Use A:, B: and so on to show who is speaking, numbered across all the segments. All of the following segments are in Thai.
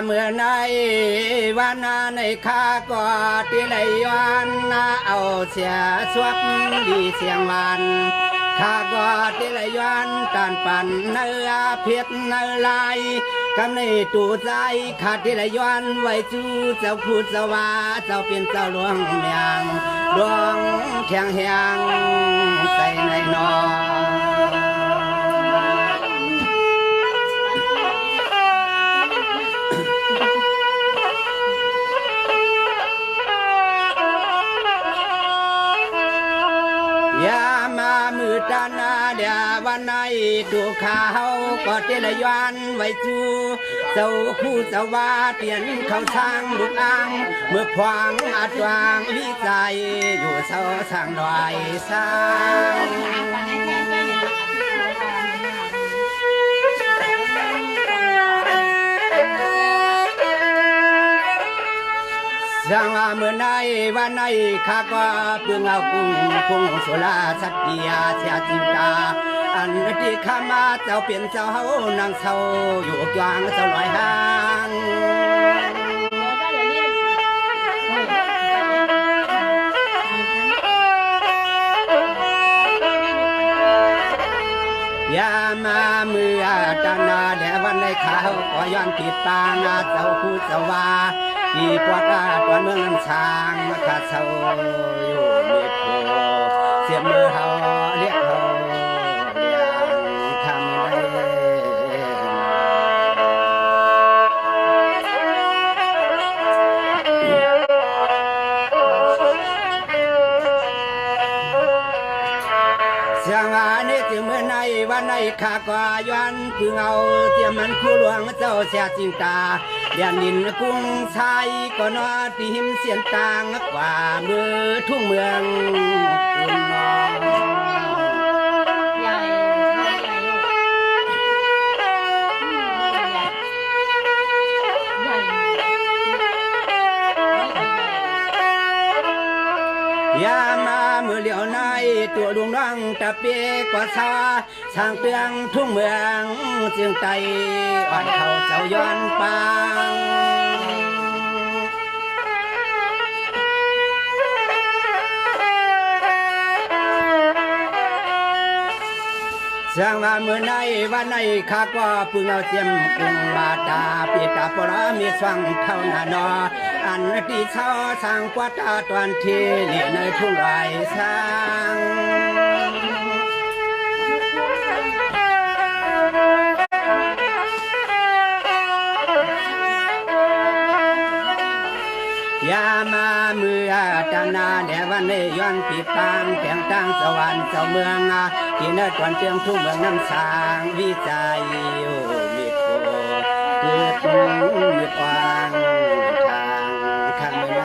A: เมื่อในวันในข้าก็ที่ไหลย้อนเอาเสียสวกดีเสียงวันข้าก็ที่ไหลย้อนตานปั่นเนื้อเพียรเนื้อลายกำในตูใจขาดที่ไหลย้อนไว้จู้เจ้าพูดเจ้าว่าเจ้าเป็นเจ้าหลวงเมียงดวงแข็งแหงใส่ในนอยามามือตานาเดียวันไหนดูข่าวก็เตลย้อนไว้จูเจ้าคู่เจ้าว่าเปลี่ยนเขาสร้างลูกอ่างเมื่อขวางอาจวางวิจัยอยู่เสาสร้างลอยสร้างสังว่าเมื่อไหนวันไหนข้าก็เพิ่งเอากุ้งสุราสัตยาเสียจินตาอันที่ข้ามาเจ้าเป็นเจ้านางเศร้าอยู่กลางเจ้าลอยหางยามาเมื่อตานาแด่วันในข้าวก็ย้อนผิดปานาเจ้าพูดเจ้าว่าที่ปวดอาตอนเมืองน้ำช้างมาขาดเศร้าอยู่มีโพเสียมือเขาเรียกเขาเรียงคำได้เสียงอันนี้จึงเมื่อในวันในข้าก็ย้อนเพิ่งเอาเตรียมมันคู่หลวงเจ้าเสียจริงตาเดียนดินกุ้งชายก็นอตีหิมเสียนต่างกว่าเมื่อทุ่งเมืองคุณน้องยามาเมื่อเหลียวในตัวลุงน้องตะเปียกว่าซาช่างเตืองทุ่งเมืองจึงไตอ่อนเขาเจ้าย้อนปางเสียงว่าเมื่อในวันในข้าก็พึ่งเอาเจียมกุ้งบาดาปีตาปรามีสว่างเท่านาดออันที่เช้าสร้างกว่าตาตอนที่นี่ในทุ่งไรสร้างยามาเมื่อตานาแด่วันในย้อนปีปางแข่งตั้งสวรรค์เจ้าเมืองที่เนื้อตอนเตียงทุ่งเมืองน้ำสางวิจัยอยู่มีโคเกิดมีกวางทางข้างใน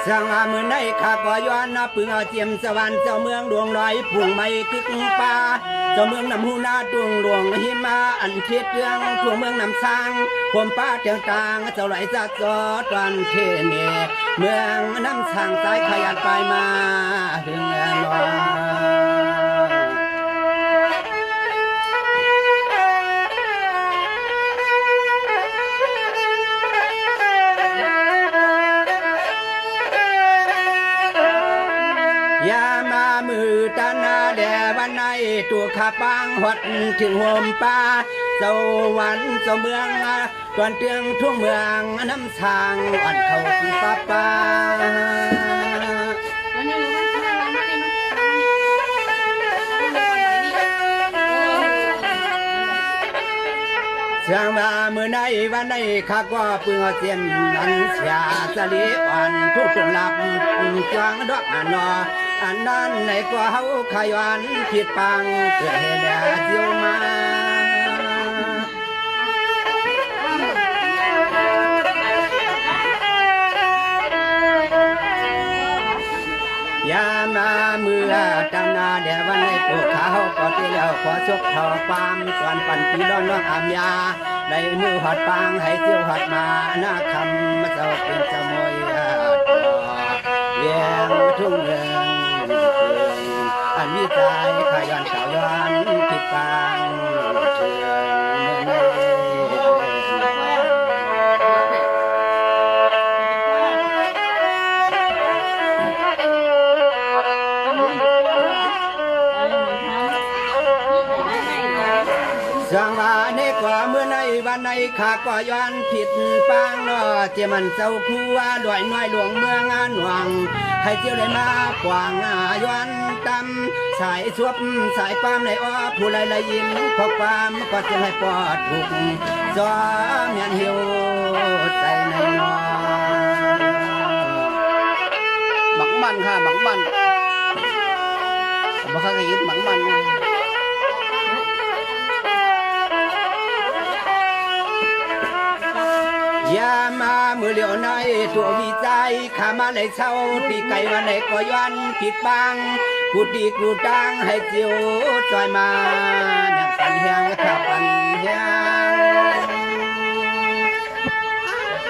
A: สังอามือในข้าก็ย้อนนับพึ่งเอาเจียมสวรรค์เจ้าเมืองดวงลอยพุ่งไม่กึกป่าเจ้าเมืองน้ำหูนาดวงหลวงหิมาอันเทียดเรื่องทั่วเมืองน้ำสร้างความป้าเตียงต่างเจ้าไหลจากจอตอนเทเนเมืองน้ำสร้างสายขยันไปมาถึงนอยามามือตานาแด่วันในตัวข้าปังหดถึงห่มป่าเจ้าวันเจ้าเมืองตอนเตียงทุ่งเมืองน้ำสางอ่อนเขาป่าป่าเสียงว่ามือในวันในข้าก็เพื่อเสียมนันเสียสลีอ่อนทุกตรงหลับจวงดอกนออันนั้นในกว่าเขาขยันผิดปังเกิดเหตุเดียวมา ยามาเมื่อตำนาเดี๋ยววันในปลูกเขาก็ที่แล้วขอชกทอความส่วนปันปีร้อนน้องอามยา ได้มือหัดปางให้เที่ยวหัดมาหน้าคำมาเจ้าเป็นสมุยเวียงทุ่งเรืองอันวิจัยขยันสาวยันผิดปางเชื่อเมื่อสังวาในกว่าเมื่อในวันในข้าก็ย้อนผิดปางนอเจมันเจ้าคูว่าด้วยน้อยหลวงเมืองหน่วงให้เจียวได้มากว่างย้อนตำสายสวบสายปามในอ้อผู้ไรละยินขอความก็จะให้ปอดถูกจอมยันหิวใจในนอบักมันค่ะบักมันบักข้ากินบักมันยามามือเหลียวในตัววิจัยขามาในเช้าตีไก่มาในก็ย้อนผิดบังกูตีกูตังให้จิ๋วจอยมาอย่างปันเฮียงขับปันเฮียง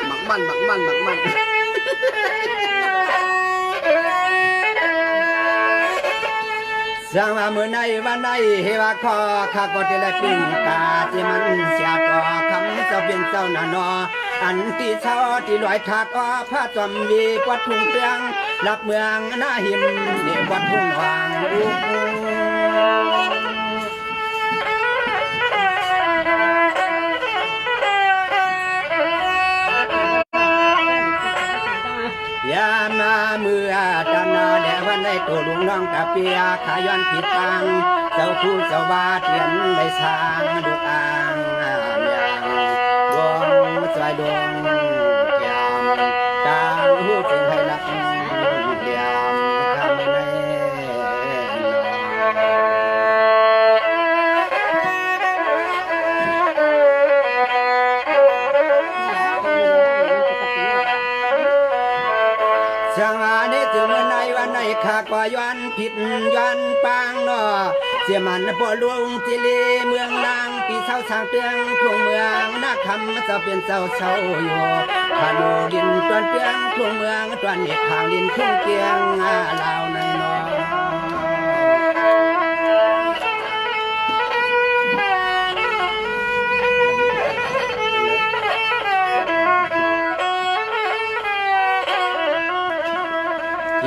A: หมักมันสังว่ามือในวันในเฮวาคอข้าก็จะได้ปิ้งกาที่มันเสียต่อคำเจ้าเป็นเจ้าหน้านออันที่เช้าที่ลอยถาดอ้อผ้าจอมวีวัดทุ่งเตียงรับเมืองหน้าหิมเด็กวัดทุ่งวางยามาเมื่อตานาแดวันได้ตัวลุงน้องตาเปียขาย้อนผิดตังเจ้าคู่เจ้าบาเทียนได้สร้างดุอ่างดวงใจดวงแก้มตาหูจึงให้รักเดียมคำในสังอาเนถึงในวันในข้าก็ย้อนผิดย้อนปางนอเสียมันพอหลวงจิลีเมืองนางปีเศร้าสางเตียงทุ่งเมืองนาคำเจ้าเป็นเจ้าเศร้าอยู่ขาดูดินตวนเตียงทุ่งเมืองตวนเอกข้างดินทุ่งเตียงลาวในนอ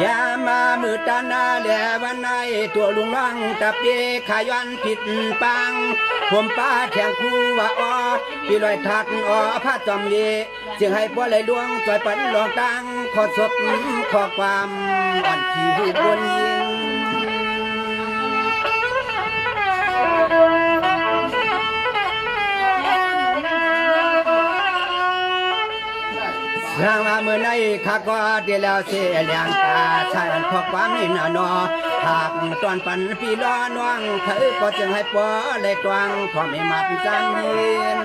A: ยามามือตานาแหลวันในตัวลุงน้องตะเปียขาย้อนผิดปังผมป้าแข่งคู่ว่าอ้อพี่ลอยทัดอ้อผ้าจอมเยจึงให้พ่อเลยดวงจอยปันหลอกตังขอศพขอความอ่อนขี้หูบนยิงทางมาเมื่อในข้าก็เดีแล้วเสียเลี้ยงตาชายขอความนี่นอนอหากตอนปันพี่ล้อน้องเธอก็จึงให้ปอเลยตวงพอไม่มัดจันเย็น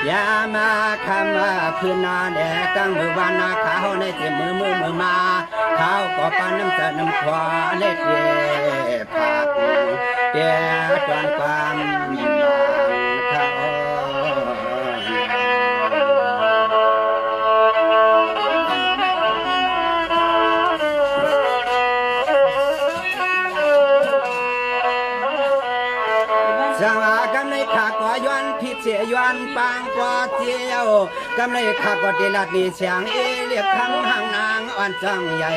A: ยามาคำว่าคืนนาแดกตั้งมือวานาขาวในเสียมือมาข้าวก็ปานน้ำเสน้ำขวาเล็ดเย่ผักแก่จนความเขาสังอากันในข้าก็ย้อนผิดเสียย้อนปางกว่าเจียวกำในข้าก็เดลัดดีเสียงเรียกคำห่างนางอ่อนจังใหญ่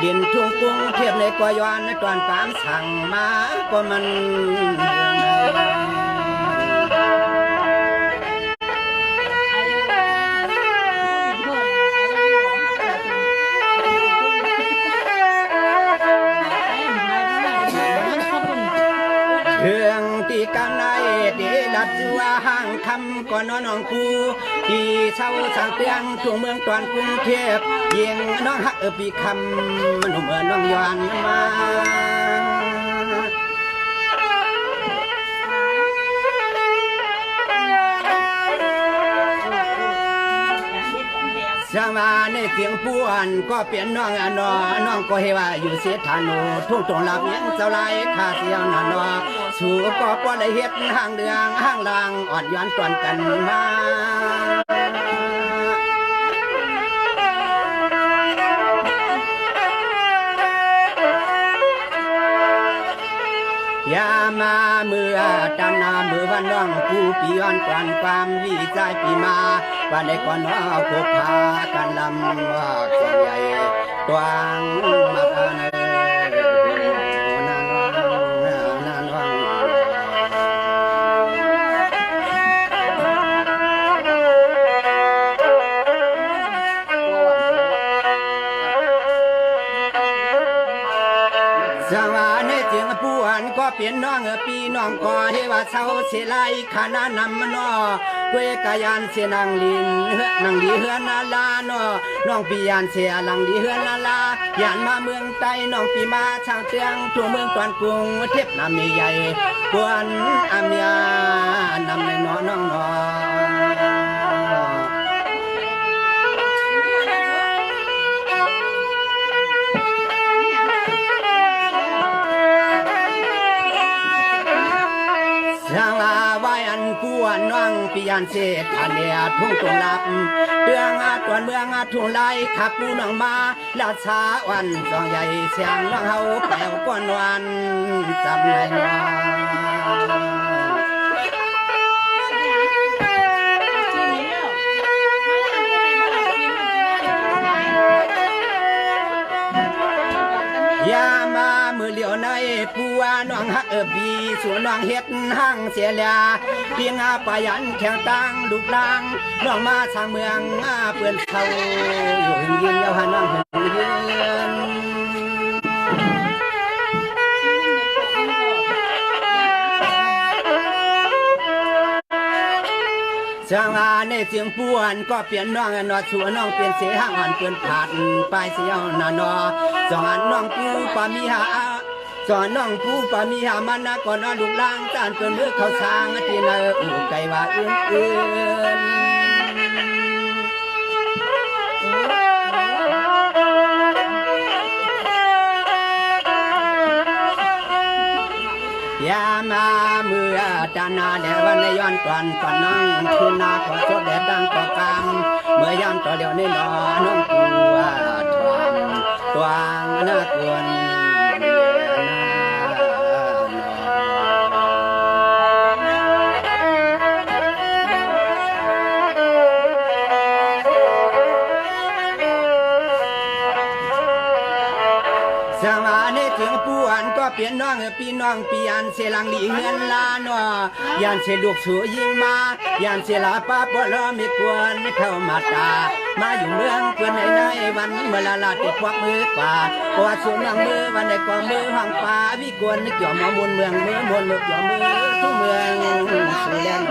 A: ดินทุ่งกุ้งเทียบในกว่าย้อนในตอนตามสั่งมาก็มันเรื่องที่กำในดีลัดจัวห่างคำก่อนน้องคูที่เช่าสางเตียงทั่วเมืองตอนกรุงเทพเยียงน้องหักปีคำมันเหมือนน้องย้อนมาสมา ในเสียงป้วนก็เปลี่ยนน้องอนอน้องก็เฮว่าอยู่เสียฐานุทุ่งตรงหลับยังเจ้าไรข้าเสียงนานอสู่ก็ป้อนได้เฮ็ดห้างเดืองห้างลางอ่อนย้อนตอนกันมายามาเมื่อจันนาเมื่อวันน้องผู้ปีย้อนกวนความวิจัยปีมาวันในก่อนน้องพบพากันลำว่าเสียงใหญ่ตวงมากันสวาในเจียงผู้อันก็เปลี่ยนน้องปีน้องก็เฮว่าเศร้าเสียไลขานานำมันอเวกายานเสียนางลินนางลีเฮือนนาลาเนาะน้องปียานเสียลังลีเฮือนนาลายานมาเมืองใต้น้องปีมาช่างเตียงทั่วเมืองตอนกรุงเทพน้ำมีใหญ่กวนอามยานำในน้องน้องน้ผู้อันน้องปียานเศษอันเนียทุ่งตรงลับเตืองตวนเมืองทุ่งไล่ขับผู้น้องมาลาชาวันจองใหญ่เสียงน้องเฮาแปลวก้อนวันจำเลยน้องยามามือเหลียวในปัวน้องฮักบีส่วนน้องเฮ็ดห้างเสียแลเพียงปายันแข่งตังลูกลางน้องมาทางเมืองเปื่อนเขาอยู่หินยืนยาวหาน้องหินยืนจังในเสียงป่วนก็เปลี่ยนน้องนอชัวน้องเปลี่ยนเสียห้างอ่อนเปลี่ยนผาดไปเสียวนานอสอนน้องปูปามีหาสอนน้องปูปามีหามันนะก่อนนอลูกล่างจานเปิ่นเมื่อเขาสร้างที่นาอู่ไก่ว่าอื่นยามาเมื่อจานาแดวันในย้อนตอนก่อนน้องคืนนาขอโทษแดดดังก่อกำเมื่อยามต่อเดียวในนอน้องกูว่าทองตวงน่ากวนสมาในถึงผู้อันก็เปลี่ยนน้องพี่น้องปีอันเสลังลีเฮือนลาเนาะยานเสลูกสูยิงมายานเสลาป้าปลอไม่ควรเข้ามาตามาอยู่เมืองเพื่อนในวันเมื่อลาติดควักมือกว่าเพราะว่าส่วนเมืองมือวันในกว่ามือห้างป่าวิกวนนึกหย่อมมนเมืองมือมนมือหย่อมมือทุกเมืองสุแดน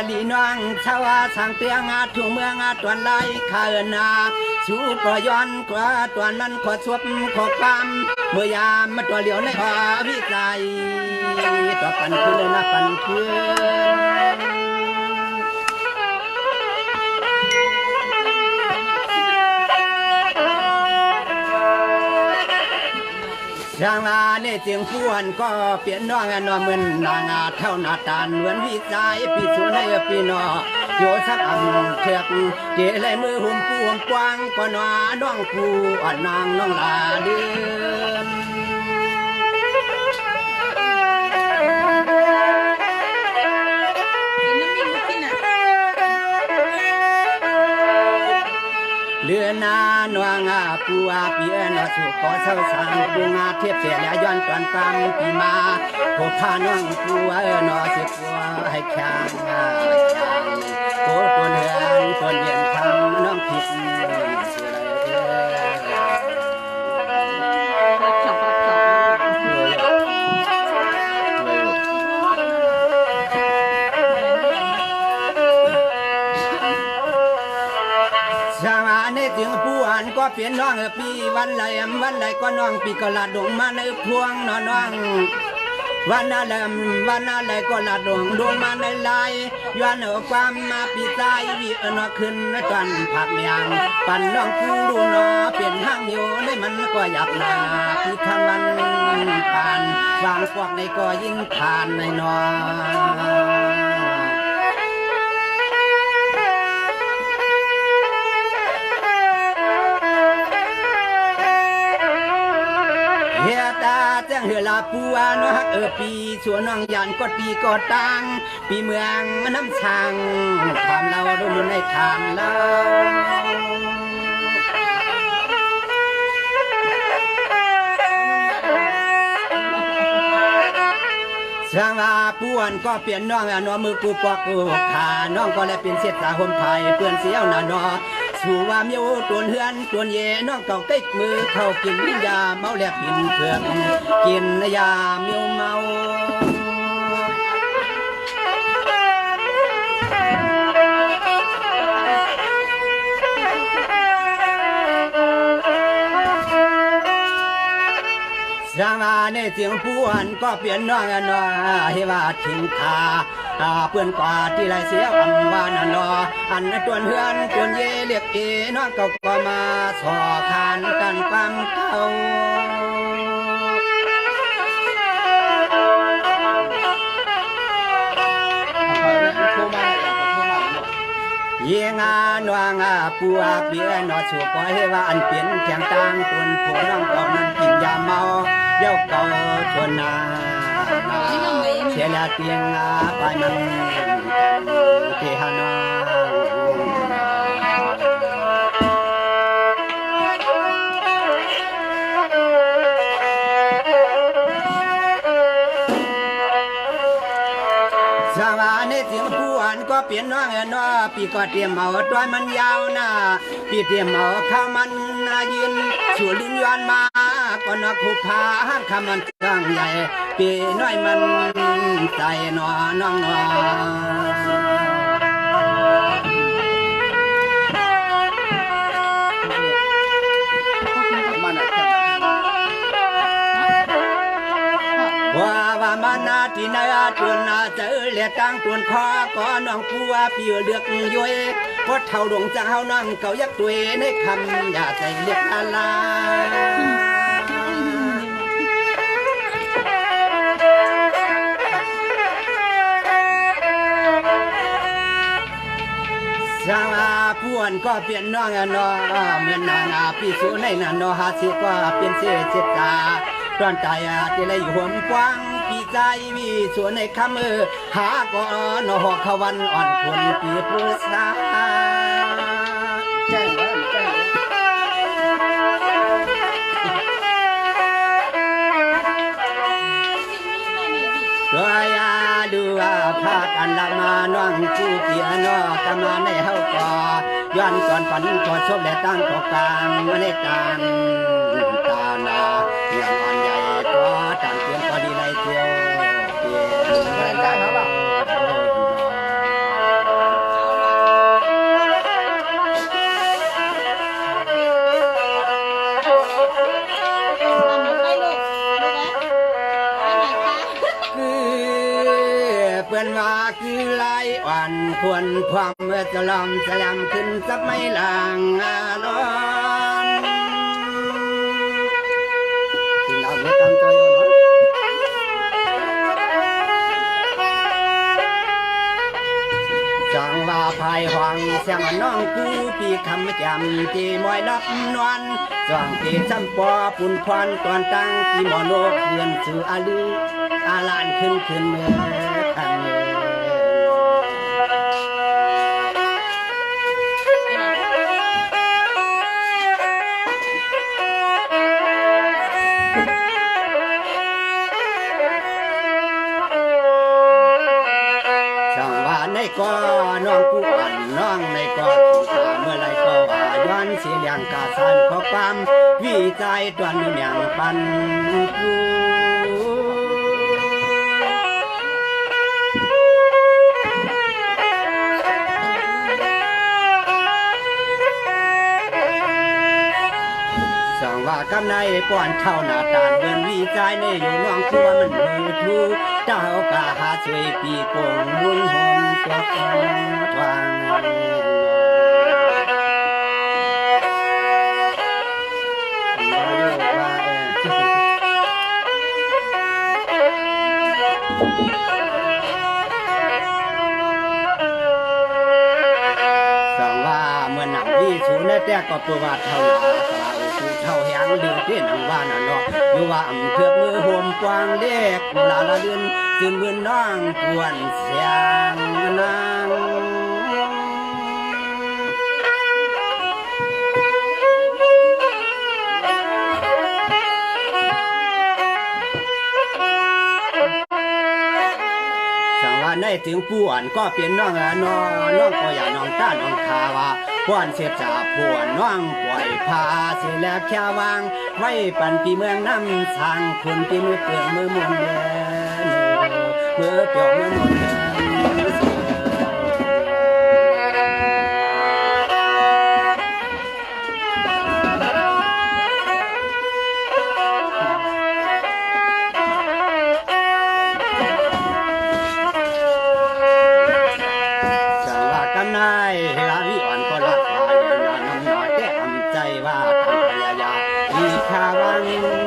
A: ลีน้องชาวทางเตียงทุ่งเมืองตวนไล่ขานาชูก็ย้อนกว่าตวนนั้นขอชบขอความเมื่อยามมาตัวเหลียวในอวิจัยตัวปันคืนนะปันคืนช่างในเสียงพวนก็เปลี่ยนน้องนอมือนนางเท่านาตานเหมือนวิจัยพี่ชูในพี่นอโยสักอันเถือกเจเลยมือหุ่มปูหุ่มกวางก็นอน้องผู้อ่อนนางน้องลาเดือนเลือนานวงปูอาเปียนสุขอเศร้าสางปูงาเทียบเสียแล้วย้อนตอนกลางปีมาพบพาน้องปูนอสิปัวให้แข็งโกตัวเนืองตัวเย็นทำน้องผิดชาในถึงผู้อัน เปลี่ยนน้องปีวันไหลวันไหลก็น้องปีก็ลาดงมาในพวงน้องวันอะไรก็ลาดงดวงมาในลายย้อนความมาปีใจวินอขึ้นตอนผักเมียงปั่นน้องผู้ดูนอเปลี่ยนห้างอยู่ในมันก็หยับหนาพี่ทำมันผ่านวางพวกในก็ยิ่งผ่านในนอเฮือลาปัวน้องฮักปีส่วนน้องยันก็ปีก็ตังปีเมืองน้ำช่างทำเราดูในทานเราสร้างว่าป่วนก็เปลี่ยนน้องน้องมือกูปอกกูขาน้องก็เลยเป็นเสียสาหมไทยเปื่อนเสียวน่ะน้อสู่ว่ามีโอตัวเฮือนตัวเย่น้องเก่าใกล้มือเข้ากินยาเมาแล้วกินเพื่อนกินยาเมียวเมาสร้างมาในเสียงป่วนก็เปลี่ยนน้องน้อให้ว่าทิ้งขาเปื่อนกว่าที่ไรเสียอำว่านนออันตัวเฮือนตัวเย่เรียกเอน้องเก่าก็มาสอขานกันความเก่าเยงานวางปัวเปียนอชัวปล่อยให้ว่าอันเปลี่ยนแข็งต่างคนผัวน้องเก่านั้นกินยาเมาเย้าเก่าชวนนาเสียละเตียงไปมันเทหานสวาในเสียงผู้อ่านก็เปลี่ยนน้องน้อปีก็เตรียมเมาตัวมันยาวนะปีเตรียมเมาข้าวมันยืนสู่ลิ้นยวนมาก็นักขุพาข้ามันตั้งใหญ่ปีน้อยมันใจนอน้องนอว่ามานาที่นาตุนนาเจอเลียตั้งตุนคอก็น้องผัวพี่เลือกย้อยพอเท่าดวงจะเฮานั่งเก่ายักตัวในคำอย่าใจเรียกอะไรสร้างผู้อ่อนก็เปลี่ยนน้องน้อเหมือนน้องพี่สูในนั้นน้อหาสิก็เป็นเสียเสียตาตอนใจที่ไรอยู่หัวกว้างปีใจมีส่วนในคำหาก็นอขวันอ่อนคนปีผู้สาแจ้งด้วยดูพากันละมาน้องผู้เกียนอกมาในเฮาก็ย้อนก่อนฝันก็ชบและตั้งก็กลางมาในกลางตาหนาอย่างอ่อนใหญ่ก็ต่างเตียงก็ดีไรเที่ยวเตียงอะไรได้ครับ เป็นว่าคือลายอ่อนควรความเมื่อจะลอมจะลำขึ้นสักไม่หลังร้อนถึงเอาเมื่อตามตัวโยนจังว่าภายหวังเสียงน้องกูปีคำจำที่มวยนับนวลจังที่จำปอปุ่นควันตอนตั้งที่มโนเพื่อนสื่ออาลีอาลานขึ้นเมื่อขันก็น้องผู้อ่อนน้องในก็ถูกเมื่อไรก็ว่าย้อนเสียอย่างกาสันขอความวิจัยตัวหนึ่งอย่างปันกู ก่อนเท่าหน้าตานเดินวิจัยในอยู่น้องครัวมันมือทูเจ้ากะหาช่วยปีโป่งบุญหนตัวทวางสูนแต่ก็ประวัติเท่านาสาวผู้เท่าแหงเดือดเต้นอังว่าน่ะเนาะอยู่ว่าอำเภอมือห่มกวางเด็กลาละเดือนจึงเมือนน้องกวนเสียงนางในถึงป่วนก็เป็นน้องละน้องก็อย่าน้องต้าน้องทาวาป้อนเสียจ่าป่วนน้องปล่อยพาเสียแล้วแค่วางไว้ปั่นปีเมืองน้ำสั่งคุณปีมือเปลือกมือมุนเดนมือเปลือกมือมุนเดน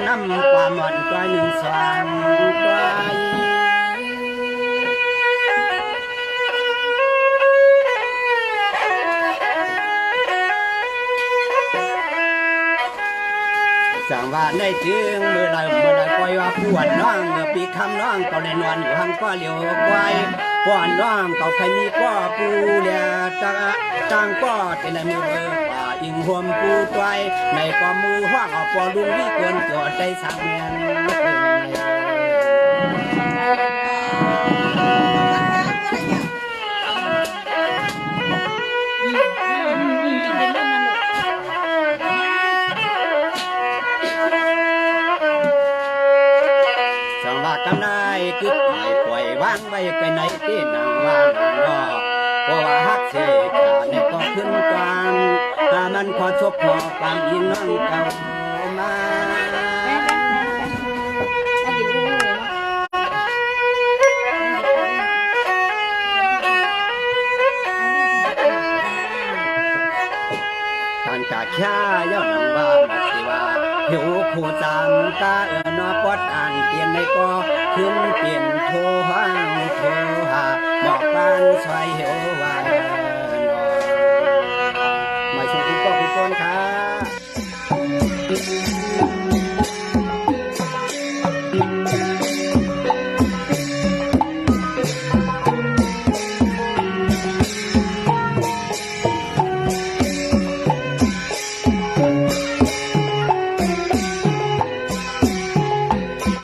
A: น้ำความหวานตัวหนึ่งสว่างตัวสั่งว่าได้ถึงเมื่อไรปล่อยว่าปวดน้องเมื่อปีคำน้องก็ได้นอนอยู่ห้างก็เลี้ยวไว้ปวดน้องก็ใครมีก็ปูเลียจ้างก็เป็นในมือป่าอิงห่วมปูไว้ในก็มือว่างเอาปอลุงที่เกินจอดได้สักแมนกำนายกึดไข่ปล่อยวางไว้ไปในที่นางว่านางรอเพราะว่าฮักเสียขาในก็ขึ้นกวางถ้ามันขอชบพอความยิงน้องเก่า